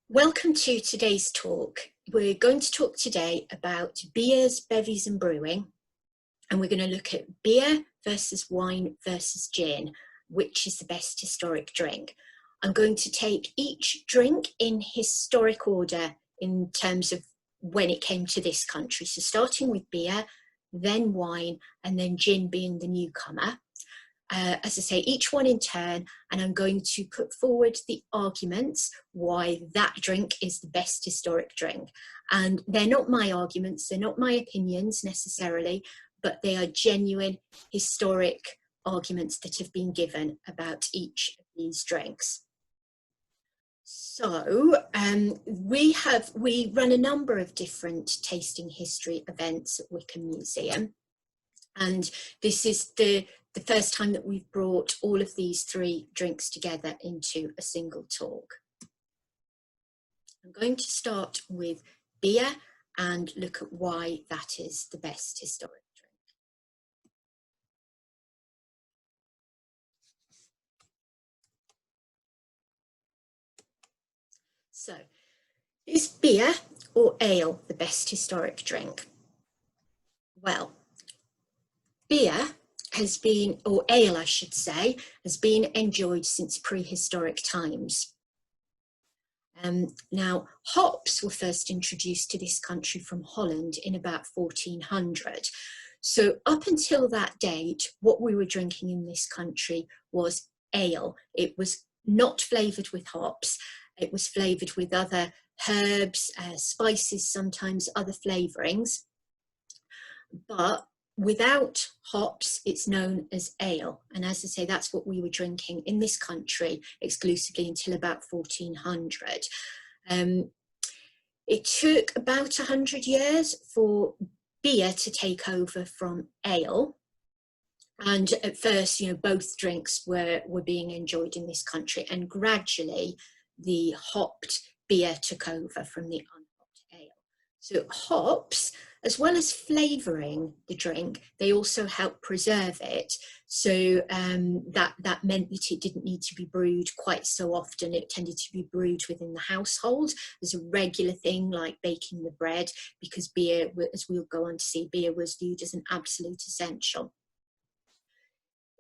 Welcome to today's talk. We're going to talk today about beers, bevies and brewing, and we're going to look at beer versus wine versus gin, which is the best historic drink. I'm going to take each drink in historic order in terms of when it came to this country. So starting with beer, then wine, and then gin being the newcomer. As I say, each one in turn, and I'm going to put forward the arguments why that drink is the best historic drink. And they're not my arguments, they're not my opinions necessarily, but they are genuine historic arguments that have been given about each of these drinks. So we run a number of different tasting history events at Wycombe Museum. And this is the first time that we've brought all of these three drinks together into a single talk. I'm going to start with beer and look at why that is the best historic drink. So, is beer or ale the best historic drink? Well, beer has been, or ale I should say, has been enjoyed since prehistoric times. Now, hops were first introduced to this country from Holland in about 1400. So up until that date, what we were drinking in this country was ale. It was not flavoured with hops. It was flavoured with other herbs, spices, sometimes other flavourings. But without hops, it's known as ale. And as I say, that's what we were drinking in this country exclusively until about 1400. It took about 100 years for beer to take over from ale. And at first, both drinks were being enjoyed in this country. And gradually, the hopped beer took over from the unhopped ale. So hops, as well as flavouring the drink, they also help preserve it. So that meant that it didn't need to be brewed quite so often. It tended to be brewed within the household as a regular thing, like baking the bread, because beer, as we'll go on to see, beer was viewed as an absolute essential.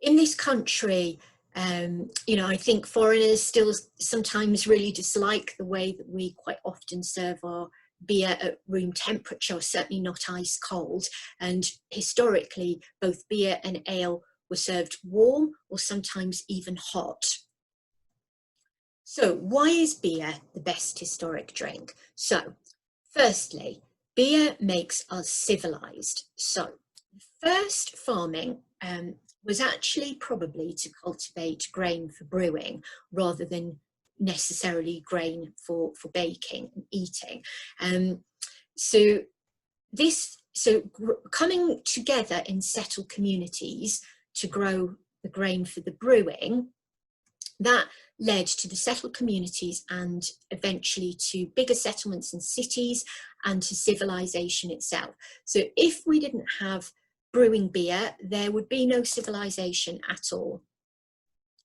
In this country, I think foreigners still sometimes really dislike the way that we quite often serve our beer at room temperature, certainly not ice cold. And historically, both beer and ale were served warm or sometimes even hot. So why is beer the best historic drink? So firstly, beer makes us civilized. So first farming was actually probably to cultivate grain for brewing rather than necessarily grain for baking and eating. So coming together in settled communities to grow the grain for the brewing, that led to the settled communities and eventually to bigger settlements and cities and to civilization itself. So if we didn't have brewing beer, there would be no civilization at all.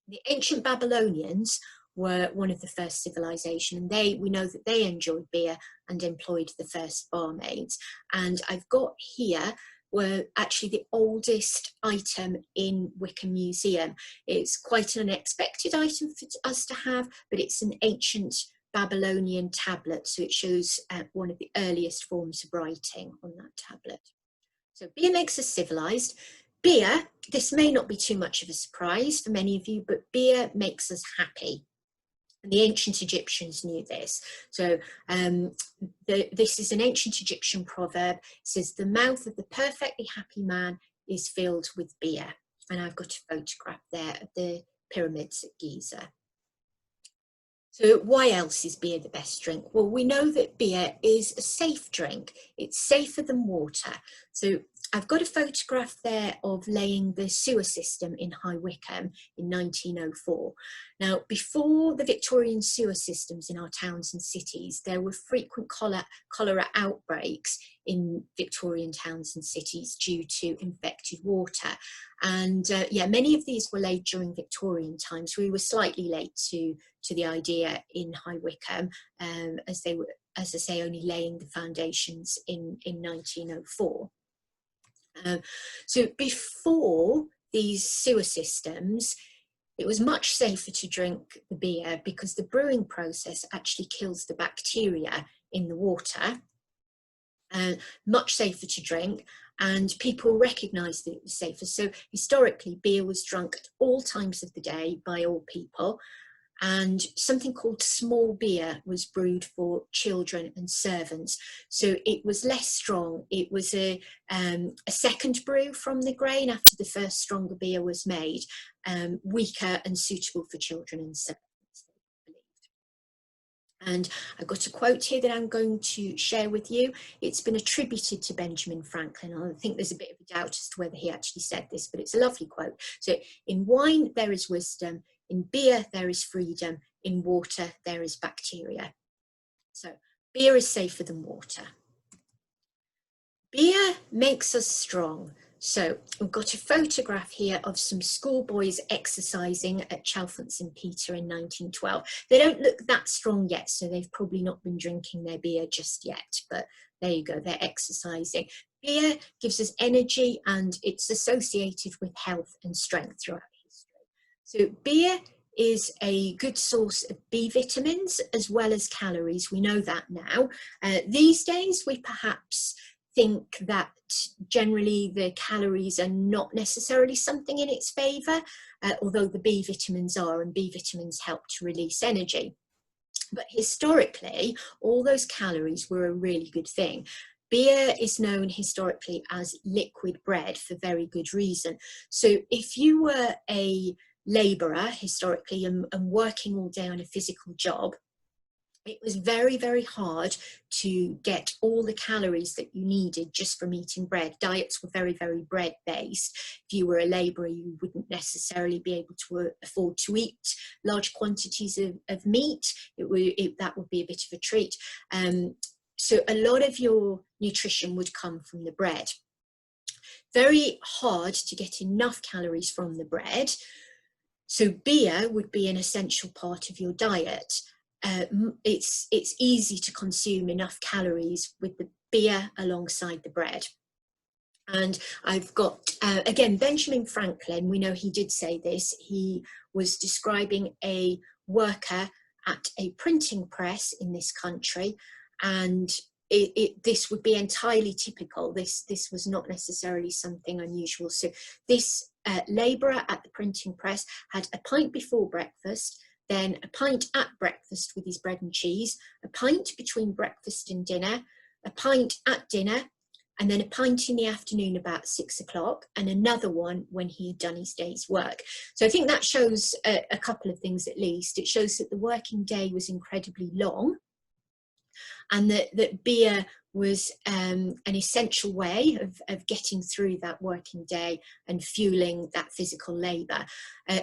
The ancient Babylonians were one of the first civilization, and we know that they enjoyed beer and employed the first barmaids. And I've got here were actually the oldest item in Wycombe Museum. It's quite an unexpected item for us to have, but it's an ancient Babylonian tablet, so it shows one of the earliest forms of writing on that tablet. So beer makes us civilized. Beer, this may not be too much of a surprise for many of you, but beer makes us happy. And the ancient Egyptians knew this. So this is an ancient Egyptian proverb. It says, the mouth of the perfectly happy man is filled with beer. And I've got a photograph there of the pyramids at Giza. So why else is beer the best drink? Well, we know that beer is a safe drink. It's safer than water. So I've got a photograph there of laying the sewer system in High Wycombe in 1904. Now, before the Victorian sewer systems in our towns and cities, there were frequent cholera outbreaks in Victorian towns and cities due to infected water. And yeah, many of these were laid during Victorian times. We were slightly late to the idea in High Wycombe, as they were, as I say, only laying the foundations in 1904. So before these sewer systems, it was much safer to drink the beer because the brewing process actually kills the bacteria in the water. Much safer to drink, and people recognised that it was safer. So historically, beer was drunk at all times of the day by all people. And something called small beer was brewed for children and servants. So it was less strong. It was a second brew from the grain after the first stronger beer was made, weaker and suitable for children and servants. And I've got a quote here that I'm going to share with you. It's been attributed to Benjamin Franklin. I think there's a bit of a doubt as to whether he actually said this, but it's a lovely quote. So, in wine there is wisdom, in beer there is freedom, in water there is bacteria. So beer is safer than water. Beer makes us strong. So we've got a photograph here of some schoolboys exercising at Chalfont St Peter in 1912. They don't look that strong yet, so they've probably not been drinking their beer just yet, but there you go, they're exercising. Beer gives us energy and it's associated with health and strength throughout history. So beer is a good source of B vitamins as well as calories. We know that now. These days we perhaps think that generally the calories are not necessarily something in its favour, although the B vitamins are, and B vitamins help to release energy. But historically, all those calories were a really good thing. Beer is known historically as liquid bread for very good reason. So if you were a labourer historically and working all day on a physical job, it was very, very hard to get all the calories that you needed just from eating bread. Diets were very, very bread based. If you were a labourer, you wouldn't necessarily be able to afford to eat large quantities of meat. That would be a bit of a treat. So a lot of your nutrition would come from the bread. Very hard to get enough calories from the bread. So beer would be an essential part of your diet. It's easy to consume enough calories with the beer alongside the bread. And I've got, again, Benjamin Franklin, we know he did say this. He was describing a worker at a printing press in this country, and this would be entirely typical. This was not necessarily something unusual. So this labourer at the printing press had a pint before breakfast, then a pint at breakfast with his bread and cheese, a pint between breakfast and dinner, a pint at dinner, and then a pint in the afternoon about 6 o'clock, and another one when he had done his day's work. So I think that shows a couple of things at least. It shows that the working day was incredibly long, and that beer was an essential way of getting through that working day and fueling that physical labour.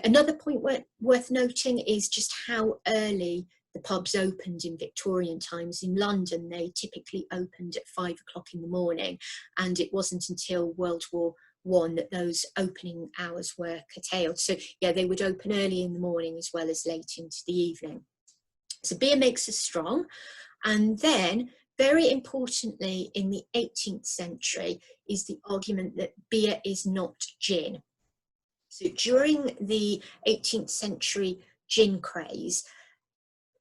Another point worth noting is just how early the pubs opened in Victorian times. In London, they typically opened at 5 o'clock in the morning, and it wasn't until World War I that those opening hours were curtailed. So yeah, they would open early in the morning as well as late into the evening. So beer makes us strong. And then, very importantly, in the 18th century is the argument that beer is not gin. So during the 18th century gin craze,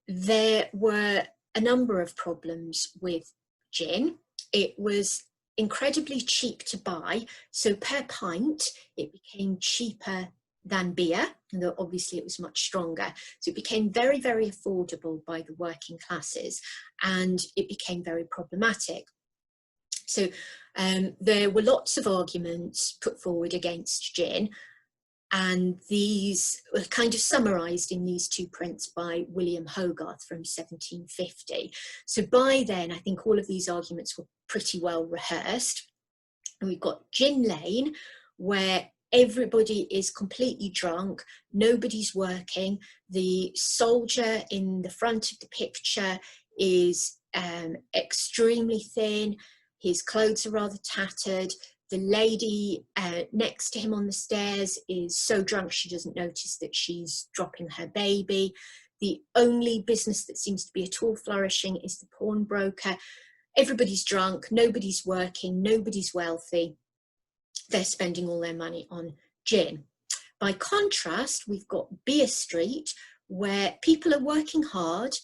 there were a number of problems with gin. It was incredibly cheap to buy, so per pint it became cheaper than beer, though obviously it was much stronger. So it became very, very affordable by the working classes, and it became very problematic. So there were lots of arguments put forward against gin, and these were kind of summarised in these two prints by William Hogarth from 1750. So by then, I think all of these arguments were pretty well rehearsed. And we've got Gin Lane, where everybody is completely drunk, nobody's working. The soldier in the front of the picture is extremely thin, his clothes are rather tattered. The lady next to him on the stairs is so drunk she doesn't notice that she's dropping her baby. The only business that seems to be at all flourishing is the pawnbroker. Everybody's drunk, nobody's working, nobody's wealthy. They're spending all their money on gin. By contrast, we've got Beer Street, where people are working hard,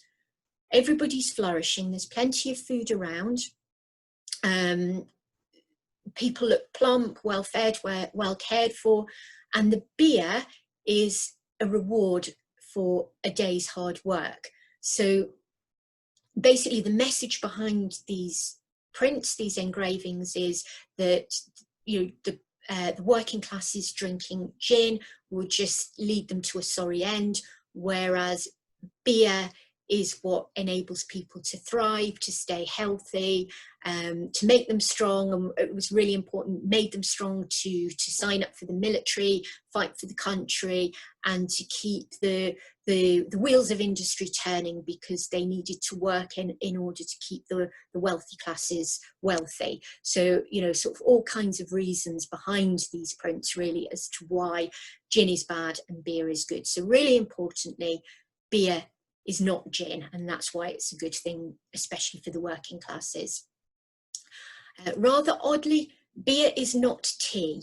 everybody's flourishing, there's plenty of food around, people look plump, well fed, well cared for, and the beer is a reward for a day's hard work. So basically the message behind these prints, these engravings, is that the working classes drinking gin will just lead them to a sorry end, whereas beer is what enables people to thrive, to stay healthy, to make them strong. And it was really important, made them strong to sign up for the military, fight for the country, and to keep the wheels of industry turning, because they needed to work in order to keep the wealthy classes wealthy. So, sort of all kinds of reasons behind these prints, really, as to why gin is bad and beer is good. So really importantly, beer is not gin, and that's why it's a good thing, especially for the working classes. Rather oddly, beer is not tea.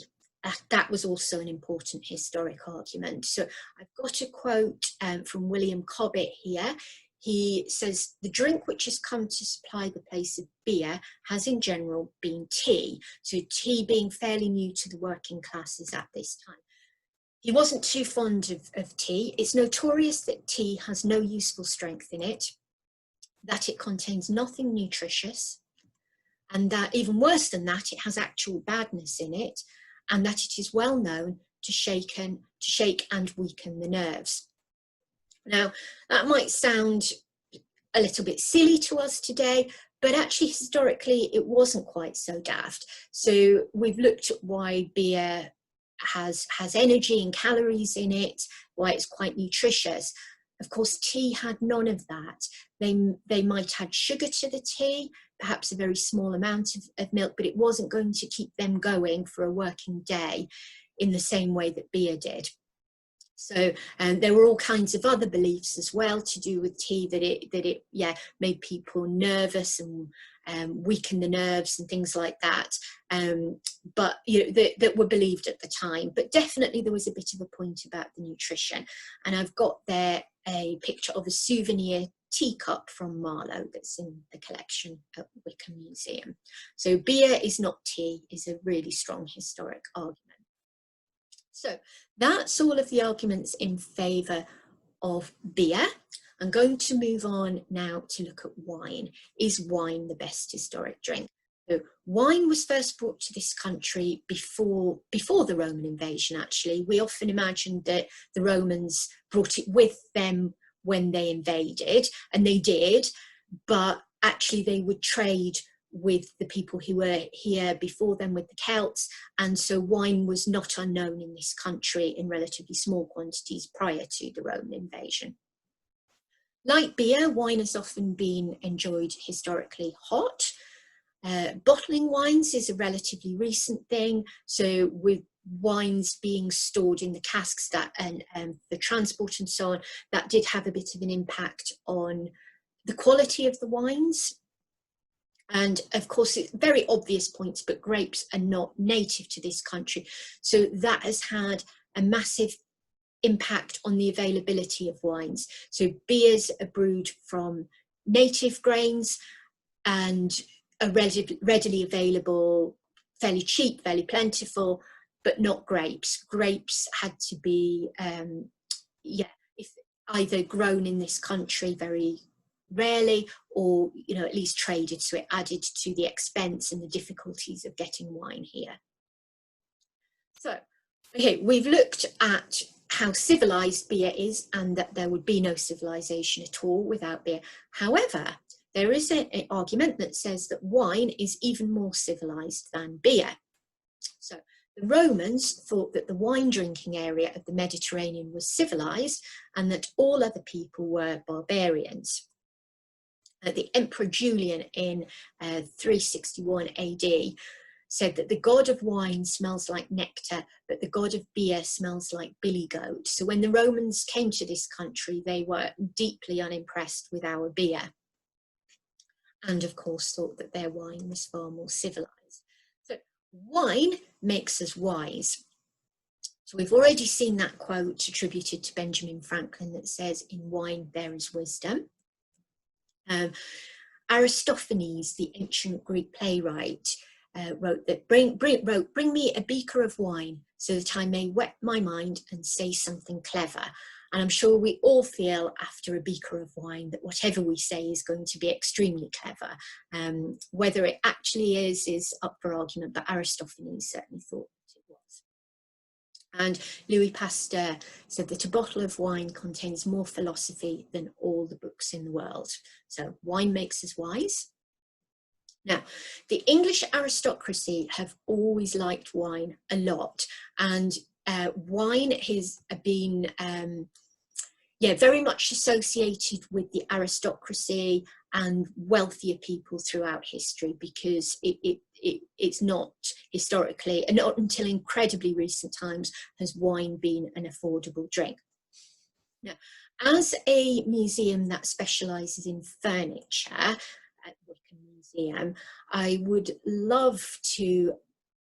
That was also an important historic argument. So I've got a quote from William Cobbett here. He says, "The drink which has come to supply the place of beer has in general been tea." So tea being fairly new to the working classes at this time. He wasn't too fond of tea. It's notorious that tea has no useful strength in it, that it contains nothing nutritious, and that even worse than that, it has actual badness in it, and that it is well known to shake and weaken the nerves. Now, that might sound a little bit silly to us today, but actually historically it wasn't quite so daft. So we've looked at why beer has energy and calories in it, why it's quite nutritious. Of course, tea had none of that. They might add sugar to the tea, perhaps a very small amount of milk, but it wasn't going to keep them going for a working day in the same way that beer did. So there were all kinds of other beliefs as well to do with tea, that it made people nervous and weaken the nerves and things like that. But that were believed at the time. But definitely there was a bit of a point about the nutrition. And I've got there a picture of a souvenir teacup from Marlow that's in the collection at Wycombe Museum. So beer is not tea is a really strong historic argument. So that's all of the arguments in favour of beer. I'm going to move on now to look at wine. Is wine the best historic drink? So wine was first brought to this country before the Roman invasion, actually. We often imagined that the Romans brought it with them when they invaded, and they did, but actually they would trade with the people who were here before them, with the Celts, and so wine was not unknown in this country in relatively small quantities prior to the Roman invasion. Like beer, wine has often been enjoyed historically hot. Bottling wines is a relatively recent thing, so with wines being stored in the casks and the transport and so on, that did have a bit of an impact on the quality of the wines. And of course, it's very obvious points, but grapes are not native to this country. So that has had a massive impact on the availability of wines. So beers are brewed from native grains and are readily available, fairly cheap, fairly plentiful, but not grapes. Grapes had to be, either grown in this country very rarely, or at least traded, so it added to the expense and the difficulties of getting wine here. So okay, we've looked at how civilized beer is, and that there would be no civilization at all without beer. However, there is an argument that says that wine is even more civilized than beer. So the Romans thought that the wine drinking area of the Mediterranean was civilized and that all other people were barbarians. The Emperor Julian in 361 AD said that the god of wine smells like nectar, but the god of beer smells like billy goat. So when the Romans came to this country, they were deeply unimpressed with our beer, and of course thought that their wine was far more civilized. So wine makes us wise. So we've already seen that quote attributed to Benjamin Franklin that says, "In wine there is wisdom." Aristophanes, the ancient Greek playwright, wrote that, bring me a beaker of wine so that I may wet my mind and say something clever. And I'm sure we all feel after a beaker of wine that whatever we say is going to be extremely clever. Whether it actually is up for argument, but Aristophanes certainly thought it was. And Louis Pasteur said that a bottle of wine contains more philosophy than all the books in the world. So wine makes us wise. Now, the English aristocracy have always liked wine a lot, and wine has been very much associated with the aristocracy and wealthier people throughout history, because it's not historically, and not until incredibly recent times, has wine been an affordable drink. Now, as a museum that specialises in furniture at Wycombe Museum, I would love to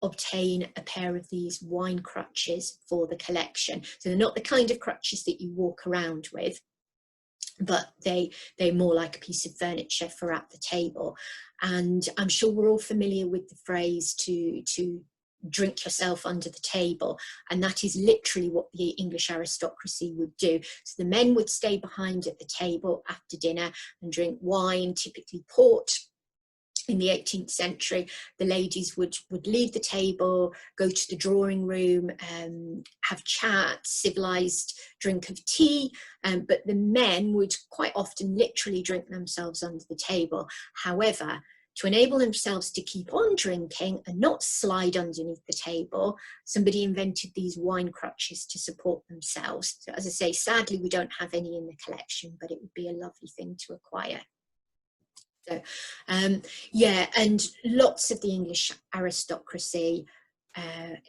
obtain a pair of these wine crutches for the collection. So they're not the kind of crutches that you walk around with, but they're more like a piece of furniture for at the table. And I'm sure we're all familiar with the phrase to drink yourself under the table, and that is literally what the English aristocracy would do. So the men would stay behind at the table after dinner and drink wine, typically port. In the 18th century, the ladies would leave the table, go to the drawing room, have chat, civilised drink of tea, but the men would quite often literally drink themselves under the table. However, to enable themselves to keep on drinking and not slide underneath the table, somebody invented these wine crutches to support themselves. So as I say, sadly, we don't have any in the collection, but it would be a lovely thing to acquire. So, yeah, and lots of the English aristocracy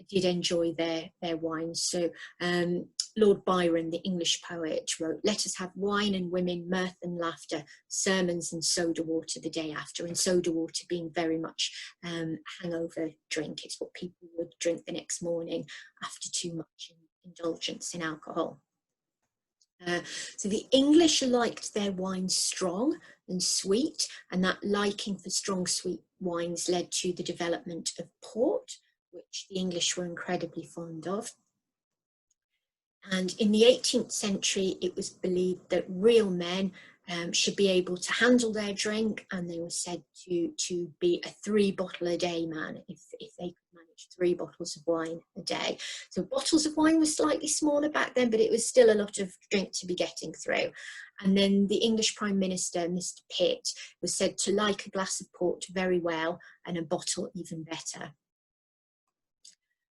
did enjoy their wines. So Lord Byron, the English poet, wrote, "Let us have wine and women, mirth and laughter, sermons and soda water the day after." And soda water being very much hangover drink. It's what people would drink the next morning after too much indulgence in alcohol. So the English liked their wines strong and sweet, and that liking for strong sweet wines led to the development of port, which the English were incredibly fond of. And in the 18th century, it was believed that real men should be able to handle their drink, and they were said to be a 3-bottle-a-day man if they could manage 3 bottles of wine a day. So bottles of wine were slightly smaller back then, but it was still a lot of drink to be getting through. And then the English Prime Minister, Mr. Pitt, was said to like a glass of port very well and a bottle even better.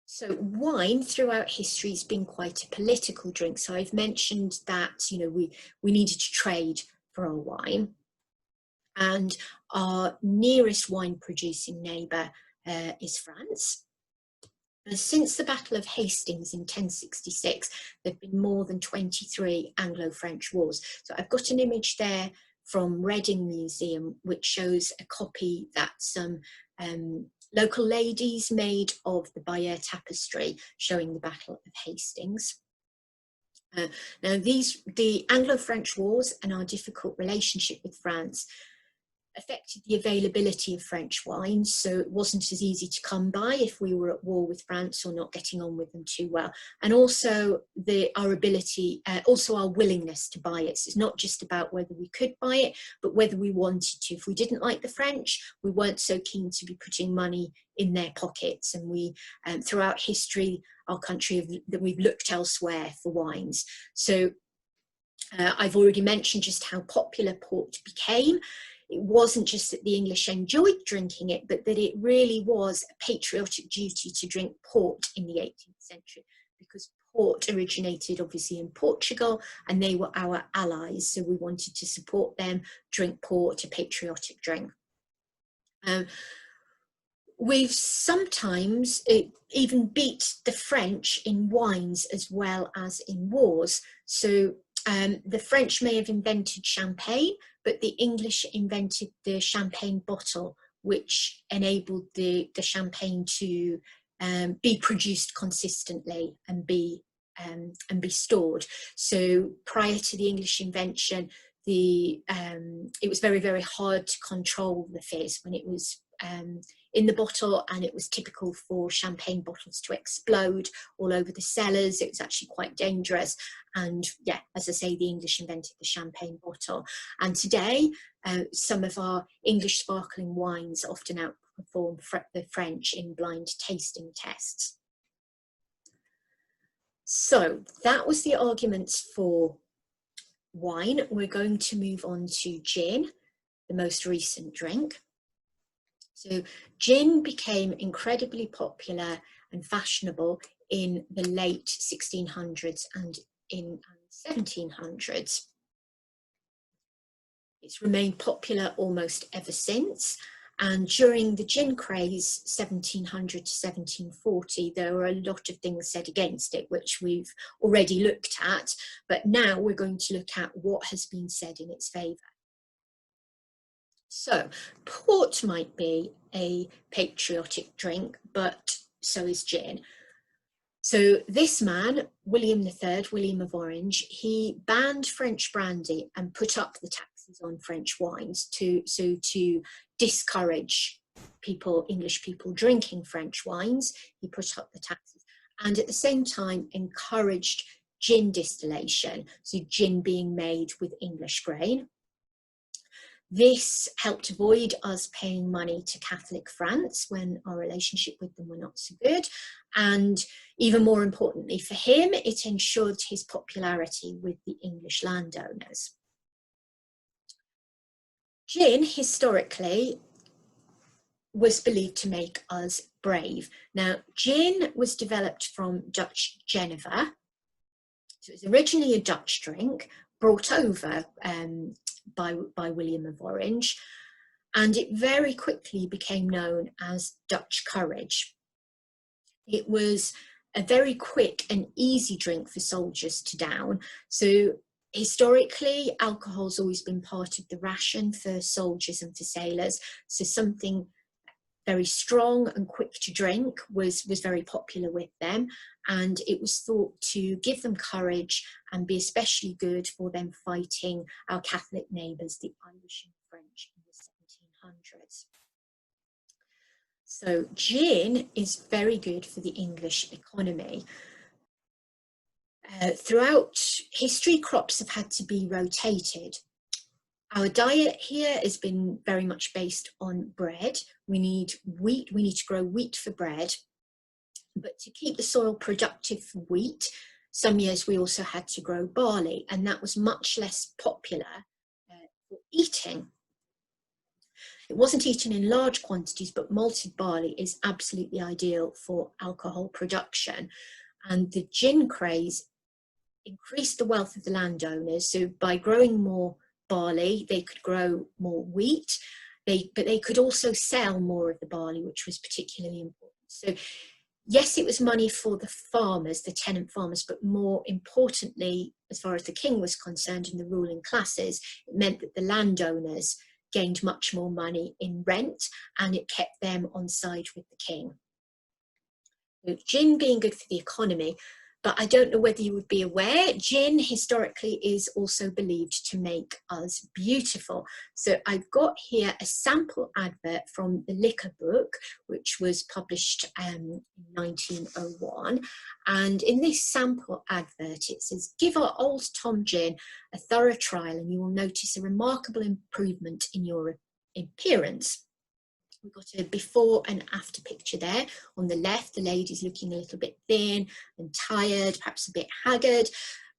So wine throughout history has been quite a political drink. So I've mentioned that, you know, we needed to trade for our wine, and our nearest wine producing neighbour is France. And since the Battle of Hastings in 1066, there have been more than 23 Anglo-French wars. So I've got an image there from Reading Museum, which shows a copy that some local ladies made of the Bayeux tapestry, showing the Battle of Hastings. Now, the Anglo-French wars and our difficult relationship with France affected the availability of French wines, so it wasn't as easy to come by if we were at war with France or not getting on with them too well. And also our ability, also our willingness to buy it. So it's not just about whether we could buy it, but whether we wanted to. If we didn't like the French, we weren't so keen to be putting money in their pockets. And we, throughout history, our country, that we've looked elsewhere for wines. So I've already mentioned just how popular port became. it wasn't just that the English enjoyed drinking it, but that it really was a patriotic duty to drink port in the 18th century, because port originated obviously in Portugal and they were our allies, so we wanted to support them, drink port, a patriotic drink. We've sometimes even beat the French in wines as well as in wars. So the French may have invented champagne, but the English invented the champagne bottle, which enabled the champagne to be produced consistently and be stored. So prior to the English invention, it was very, very hard to control the fizz when it was in the bottle, and it was typical for champagne bottles to explode all over the cellars. It was actually quite dangerous. And yeah, as I say, the English invented the champagne bottle. And today, some of our English sparkling wines often outperform the French in blind tasting tests. So that was the arguments for wine. We're going to move on to gin, the most recent drink. So gin became incredibly popular and fashionable in the late 1600s and in 1700s. It's remained popular almost ever since. And during the gin craze, 1700 to 1740, there were a lot of things said against it, which we've already looked at. But now we're going to look at what has been said in its favour. So port might be a patriotic drink, but so is gin. So this man, William III, William of Orange, he banned French brandy and put up the taxes on French wines to discourage people, English people, drinking French wines. He put up the taxes and at the same time encouraged gin distillation, so gin being made with English grain. This helped avoid us paying money to Catholic France when our relationship with them were not so good. And even more importantly for him, it ensured his popularity with the English landowners. Gin, historically, was believed to make us brave. Now, gin was developed from Dutch Geneva. So it was originally a Dutch drink brought over by William of Orange, and it very quickly became known as Dutch courage. It was a very quick and easy drink for soldiers to down. So historically, alcohol's always been part of the ration for soldiers and for sailors. So something very strong and quick to drink was very popular with them, and it was thought to give them courage and be especially good for them fighting our Catholic neighbours, the Irish and French, in the 1700s. So gin is very good for the English economy. Throughout history, crops have had to be rotated. Our diet here has been very much based on bread. We need wheat, we need to grow wheat for bread. But to keep the soil productive for wheat, some years we also had to grow barley, and that was much less popular for eating. It wasn't eaten in large quantities, but malted barley is absolutely ideal for alcohol production. And the gin craze increased the wealth of the landowners. So by growing more barley, they could grow more wheat, but they could also sell more of the barley, which was particularly important. So yes, it was money for the farmers, the tenant farmers, but more importantly, as far as the king was concerned and the ruling classes, it meant that the landowners gained much more money in rent, and it kept them on side with the king. So gin being good for the economy, but I don't know whether you would be aware, gin historically is also believed to make us beautiful. So I've got here a sample advert from the Liquor Book, which was published in 1901. And in this sample advert, it says, "Give our Old Tom gin a thorough trial and you will notice a remarkable improvement in your appearance." We've got a before and after picture there. On the left, the lady's looking a little bit thin and tired, perhaps a bit haggard.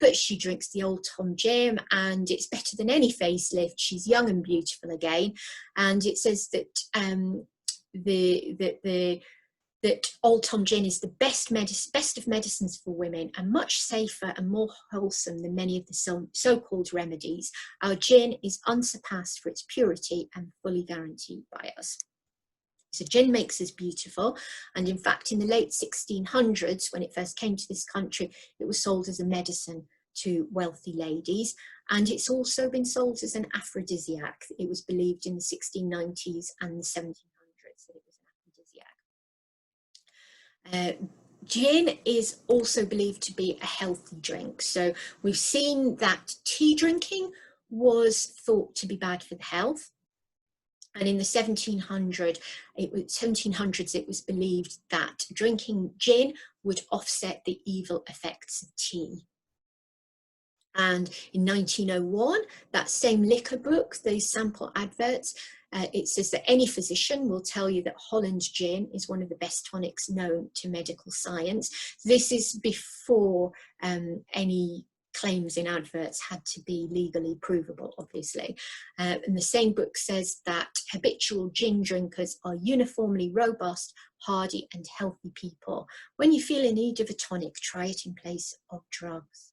but she drinks the Old Tom gin and it's better than any facelift. She's young and beautiful again. And it says that that Old Tom gin is the best of medicines for women and much safer and more wholesome than many of the so-called remedies. Our gin is unsurpassed for its purity and fully guaranteed by us. So gin makes us beautiful, and in fact in the late 1600s, when it first came to this country, it was sold as a medicine to wealthy ladies, and it's also been sold as an aphrodisiac. It was believed in the 1690s and the 1700s that it was an aphrodisiac. Gin is also believed to be a healthy drink. So we've seen that tea drinking was thought to be bad for the health. And in the 1700s, it was believed that drinking gin would offset the evil effects of tea. And in 1901, that same liquor book, those sample adverts, it says that any physician will tell you that Holland gin is one of the best tonics known to medical science. This is before any claims in adverts had to be legally provable, obviously. And the same book says that habitual gin drinkers are uniformly robust, hardy and healthy people. When you feel in need of a tonic, try it in place of drugs.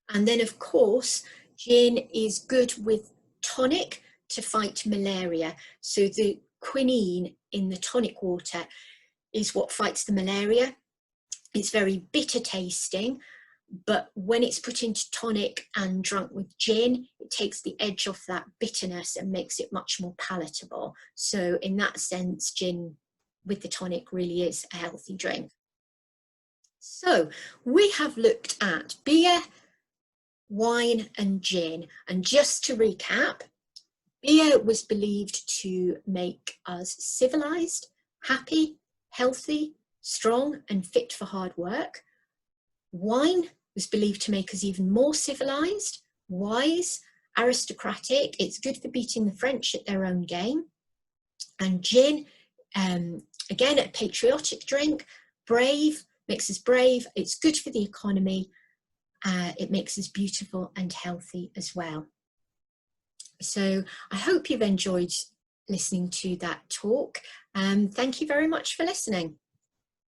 And then of course, gin is good with tonic to fight malaria. So the quinine in the tonic water is what fights the malaria. It's very bitter tasting, but when it's put into tonic and drunk with gin, it takes the edge off that bitterness and makes it much more palatable. So in that sense, gin with the tonic really is a healthy drink. So we have looked at beer, wine and gin. And just to recap, beer was believed to make us civilized, happy, healthy, strong and fit for hard work. Wine was believed to make us even more civilized, wise, aristocratic. It's good for beating the French at their own game. And gin, again, a patriotic drink, brave, makes us brave. It's good for the economy. It makes us beautiful and healthy as well. So I hope you've enjoyed listening to that talk. Thank you very much for listening.